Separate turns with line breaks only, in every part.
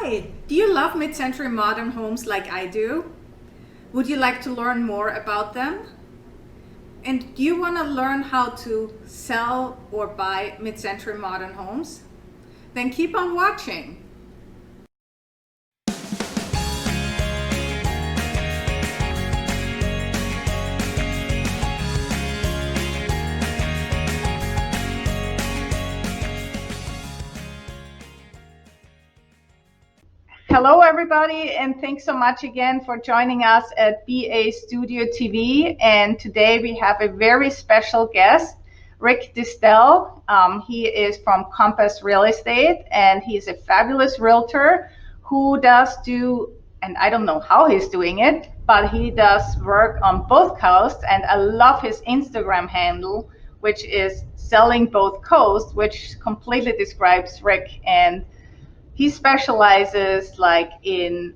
Hi, do you love mid-century modern homes like I do? Would you like to learn more about them? And do you want to learn how to sell or buy mid-century modern homes? Then keep on watching. Hello, everybody, and thanks so much again for joining us at BA Studio TV. And today we have a very special guest, Rick Distel. He is from Compass Real Estate, and he's a fabulous realtor who does do, and I don't know how he's doing it, but he does work on both coasts. And I love his Instagram handle, which is Selling Both Coasts, which completely describes Rick. And he specializes like in,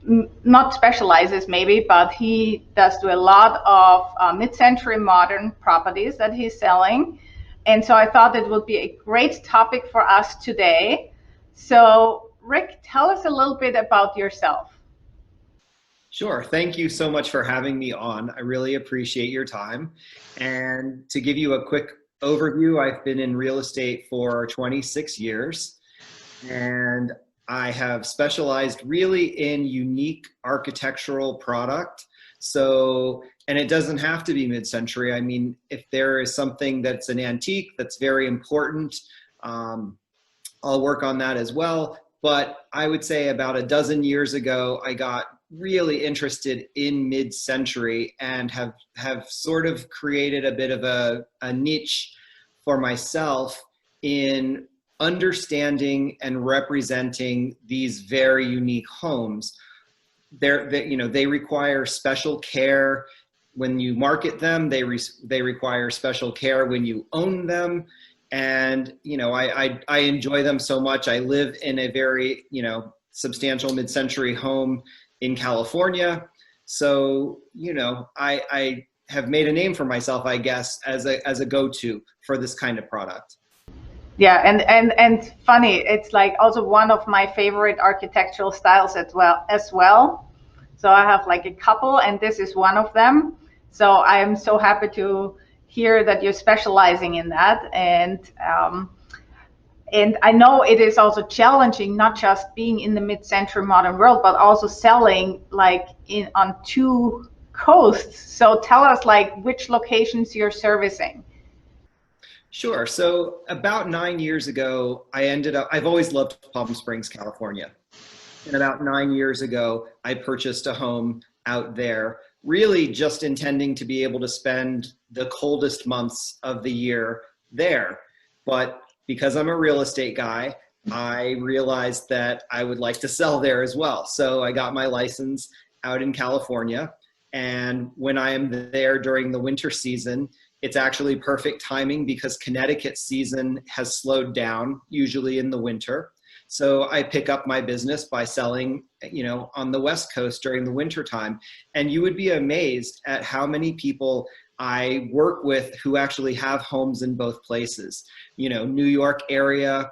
not specializes maybe, but he does do a lot of mid-century modern properties that he's selling. And so I thought it would be a great topic for us today. So Rick, tell us a little bit about yourself.
Sure. Thank you so much for having me on. I really appreciate your time. And to give you a quick overview, I've been in real estate for 26 years, and I have specialized really in unique architectural product. So, and it doesn't have to be mid-century. I mean, if there is something that's an antique that's very important, I'll work on that as well. But I would say about a dozen years ago, I got really interested in mid-century and have sort of created a bit of a niche for myself in understanding and representing these very unique homes. They require special care when you market them. They require special care when you own them. And I enjoy them so much. I live in a very substantial mid-century home in California, so I have made a name for myself, I guess, as a go-to for this kind of product.
Yeah, and funny, it's like also one of my favorite architectural styles as well. So I have like a couple, and this is one of them. So I am so happy to hear that you're specializing in that. And I know it is also challenging, not just being in the mid-century modern world, but also selling like on two coasts. So tell us like which locations you're servicing.
Sure. So about 9 years ago, I've always loved Palm Springs, California. And about 9 years ago, I purchased a home out there, really just intending to be able to spend the coldest months of the year there. But because I'm a real estate guy, I realized that I would like to sell there as well. So I got my license out in California. And when I am there during the winter season, it's actually perfect timing because Connecticut season has slowed down usually in the winter. So I pick up my business by selling, on the West Coast during the winter time. And you would be amazed at how many people I work with who actually have homes in both places, New York area,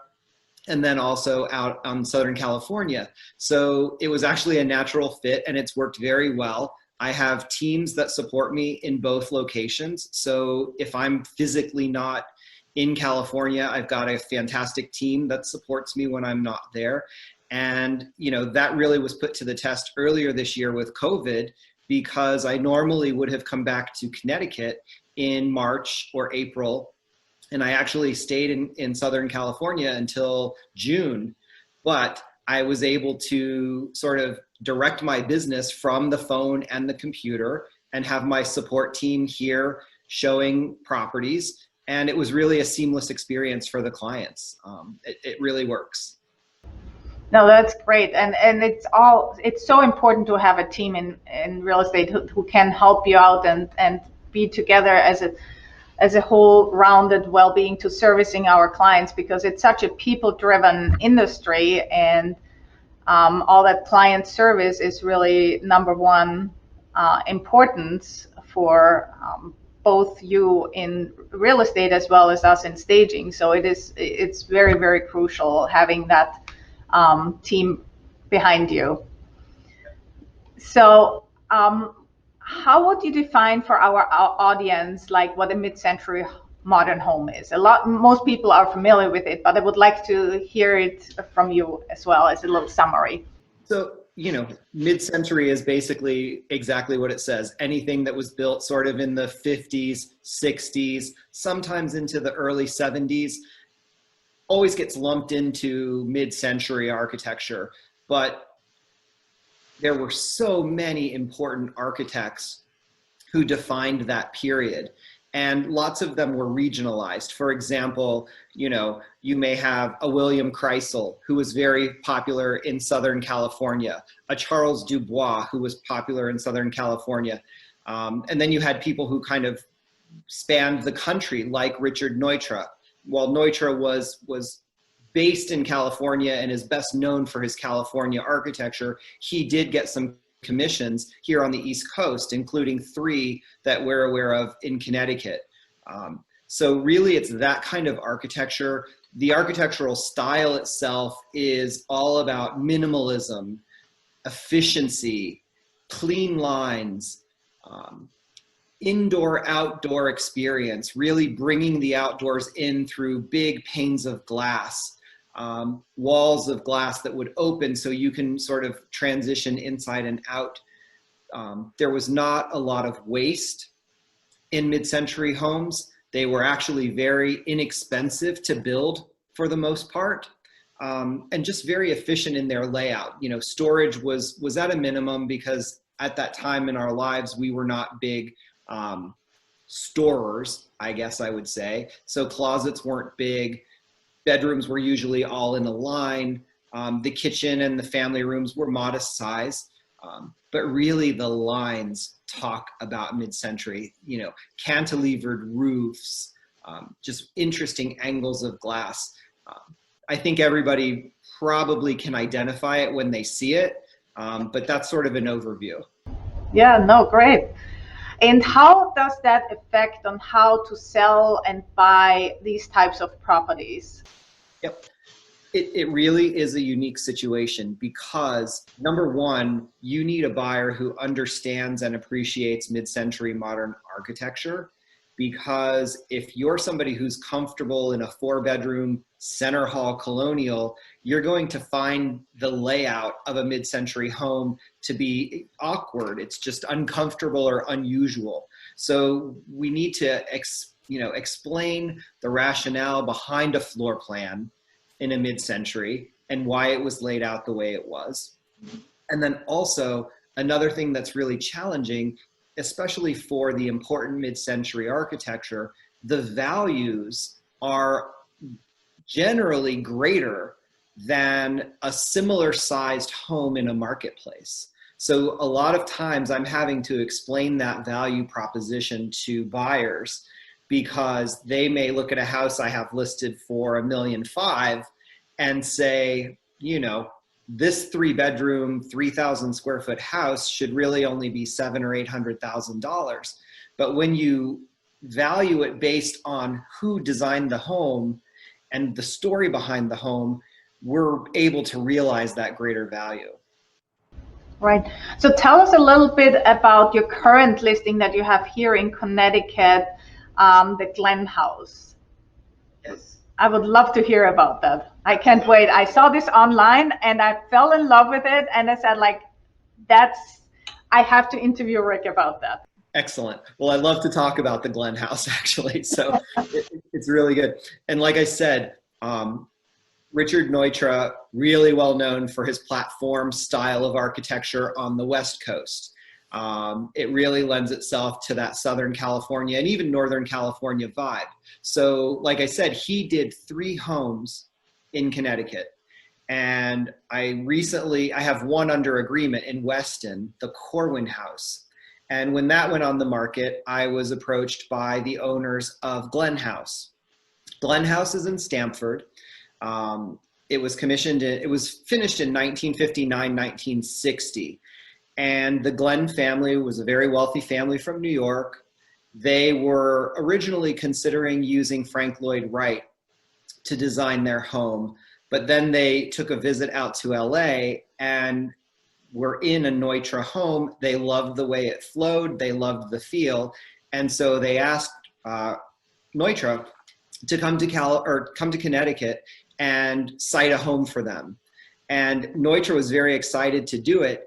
and then also out on Southern California. So it was actually a natural fit, and it's worked very well. I have teams that support me in both locations. So if I'm physically not in California, I've got a fantastic team that supports me when I'm not there. And, that really was put to the test earlier this year with COVID, because I normally would have come back to Connecticut in March or April. And I actually stayed in Southern California until June. But I was able to sort of direct my business from the phone and the computer and have my support team here showing properties. And it was really a seamless experience for the clients. It really works.
No, that's great. And it's so important to have a team in real estate who can help you out and be together as a whole rounded well-being to servicing our clients, because it's such a people-driven industry. And all that client service is really number one importance for both you in real estate as well as us in staging. So it's very, very crucial having that team behind you. So how would you define for our audience like what a mid-century modern home is? Most people are familiar with it, but I would like to hear it from you as well as a little summary.
So, mid-century is basically exactly what it says. Anything that was built sort of in the 50s, 60s, sometimes into the early 70s, always gets lumped into mid-century architecture. But there were so many important architects who defined that period. And lots of them were regionalized. For example, you may have a William Kreisel, who was very popular in Southern California, a Charles Dubois, who was popular in Southern California. And then you had people who kind of spanned the country, like Richard Neutra. While Neutra was based in California and is best known for his California architecture, he did get some commissions here on the East Coast, including 3 that we're aware of in Connecticut. So really it's that kind of architecture. The architectural style itself is all about minimalism, efficiency, clean lines, indoor-outdoor experience, really bringing the outdoors in through big panes of glass, walls of glass that would open so you can sort of transition inside and out. There was not a lot of waste in mid-century homes. They were actually very inexpensive to build for the most part, and just very efficient in their layout. Storage was at a minimum because at that time in our lives, we were not big storers, I guess I would say. So closets weren't big. Bedrooms were usually all in a line. The kitchen and the family rooms were modest size. But really the lines talk about mid-century, cantilevered roofs, just interesting angles of glass. I think everybody probably can identify it when they see it, but that's sort of an overview.
Yeah, no, great. And how does that affect on how to sell and buy these types of properties?
Yep. It really is a unique situation because, number one, you need a buyer who understands and appreciates mid-century modern architecture. Because if you're somebody who's comfortable in a 4-bedroom center hall colonial, you're going to find the layout of a mid-century home to be awkward. It's just uncomfortable or unusual. So we need to explain the rationale behind a floor plan in a mid-century and why it was laid out the way it was. And then also another thing that's really challenging, especially for the important mid-century architecture, the values are generally greater than a similar sized home in a marketplace. So a lot of times I'm having to explain that value proposition to buyers because they may look at a house I have listed for $1.5 million and say, this 3-bedroom, 3,000 square foot house should really only be $700,000 or $800,000. But when you value it based on who designed the home and the story behind the home, we're able to realize that greater value.
Right. So tell us a little bit about your current listing that you have here in Connecticut, the Glen House.
Yes.
I would love to hear about that. I can't wait. I saw this online and I fell in love with it. And I said, I have to interview Rick about that.
Excellent. Well, I love to talk about the Glen House, actually. So it's really good. And like I said, Richard Neutra, really well known for his platform style of architecture on the West Coast. It really lends itself to that Southern California and even Northern California vibe. So like I said, he did 3 homes in Connecticut. And I have one under agreement in Weston, the Corwin House. And when that went on the market, I was approached by the owners of Glen House. Glen House is in Stamford. It was finished in 1959, 1960. And the Glen family was a very wealthy family from New York. They were originally considering using Frank Lloyd Wright to design their home. but then they took a visit out to LA and were in a Neutra home. They loved the way it flowed. They loved the feel. And so they asked Neutra to come to Connecticut and site a home for them. And Neutra was very excited to do it,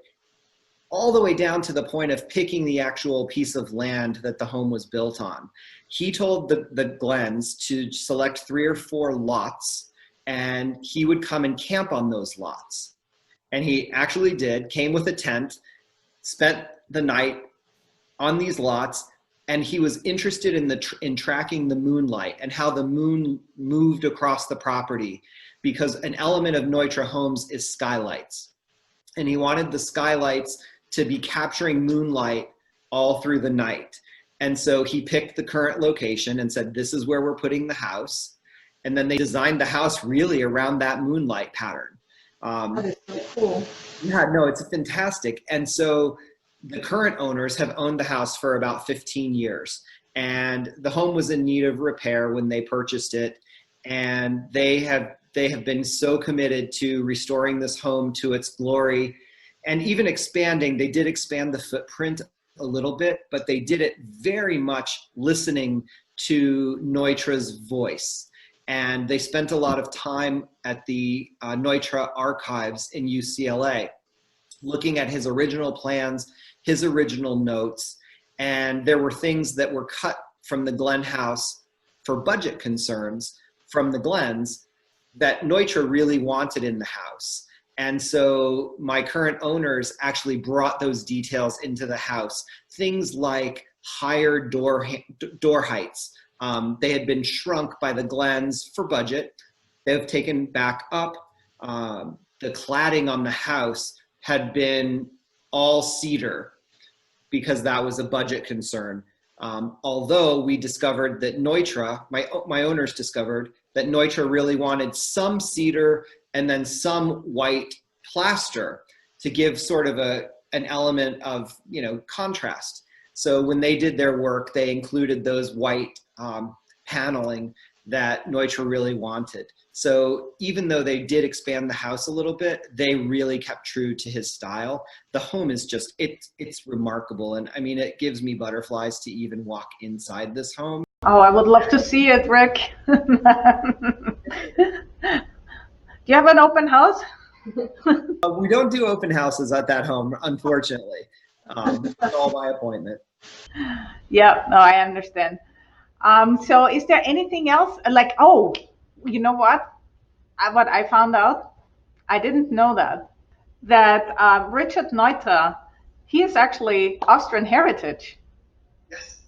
all the way down to the point of picking the actual piece of land that the home was built on. He told the Glens to select 3 or 4 lots, and he would come and camp on those lots. And he actually did, came with a tent, spent the night on these lots, and he was interested in tracking the moonlight and how the moon moved across the property, because an element of Neutra homes is skylights. And he wanted the skylights to be capturing moonlight all through the night. And so he picked the current location and said, this is where we're putting the house. And then they designed the house really around that moonlight pattern.
That is so cool.
Yeah, no, it's fantastic. And so the current owners have owned the house for about 15 years. And the home was in need of repair when they purchased it. And they have been so committed to restoring this home to its glory, and even expanding. They did expand the footprint a little bit, but they did it very much listening to Neutra's voice. And they spent a lot of time at the Neutra archives in UCLA, looking at his original plans, his original notes. And there were things that were cut from the Glen House for budget concerns from the Glens that Neutra really wanted in the house. And so my current owners actually brought those details into the house. Things like higher door heights. They had been shrunk by the Glens for budget. They've taken back up. The cladding on the house had been all cedar because that was a budget concern. Although we discovered that Neutra, my owners discovered that Neutra really wanted some cedar and then some white plaster to give sort of an element of, contrast. So when they did their work, they included those white paneling that Neutra really wanted. So even though they did expand the house a little bit, they really kept true to his style. The home is just, it's remarkable. And I mean, it gives me butterflies to even walk inside this home.
Oh, I would love to see it, Rick. Do you have an open house?
We don't do open houses at that home, unfortunately. It's all by appointment.
Yeah, no, I understand. So is there anything else? Like, oh, you know what? What I found out, I didn't know that Richard Neutra, he is actually Austrian heritage.
Yes.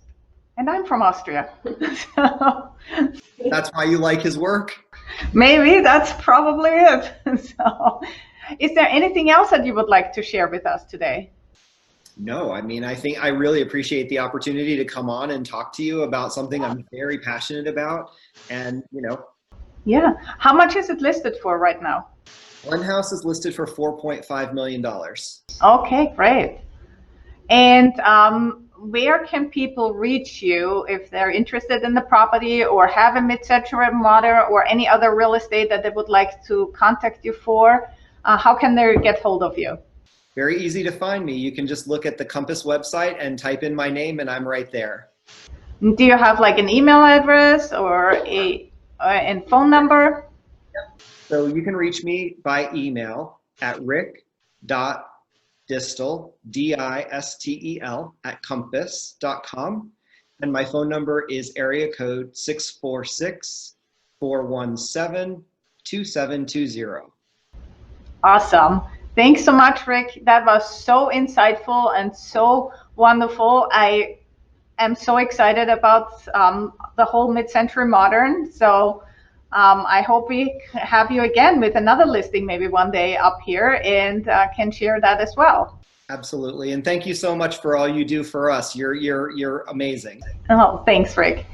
And I'm from Austria. So,
that's why you like his work?
Maybe that's probably it. So, is there anything else that you would like to share with us today?
No, I mean, I think I really appreciate the opportunity to come on and talk to you about something I'm very passionate about. And,
Yeah. How much is it listed for right now?
Glen House is listed for $4.5 million.
Okay, great. And where can people reach you if they're interested in the property or have a MidCentury Modern or any other real estate that they would like to contact you for? How can they get hold of you?
Very easy to find me. You can just look at the Compass website and type in my name and I'm right there.
Do you have like an email address or and phone number?
Yep. So you can reach me by email at rick.distel, Distel, at compass.com. And my phone number is area code 646-417-2720.
Awesome. Thanks so much, Rick. That was so insightful and so wonderful. I am so excited about the whole MidCentury Modern. So I hope we have you again with another listing maybe one day up here and can share that as well.
Absolutely. And thank you so much for all you do for us. You're amazing.
Oh, thanks, Rick.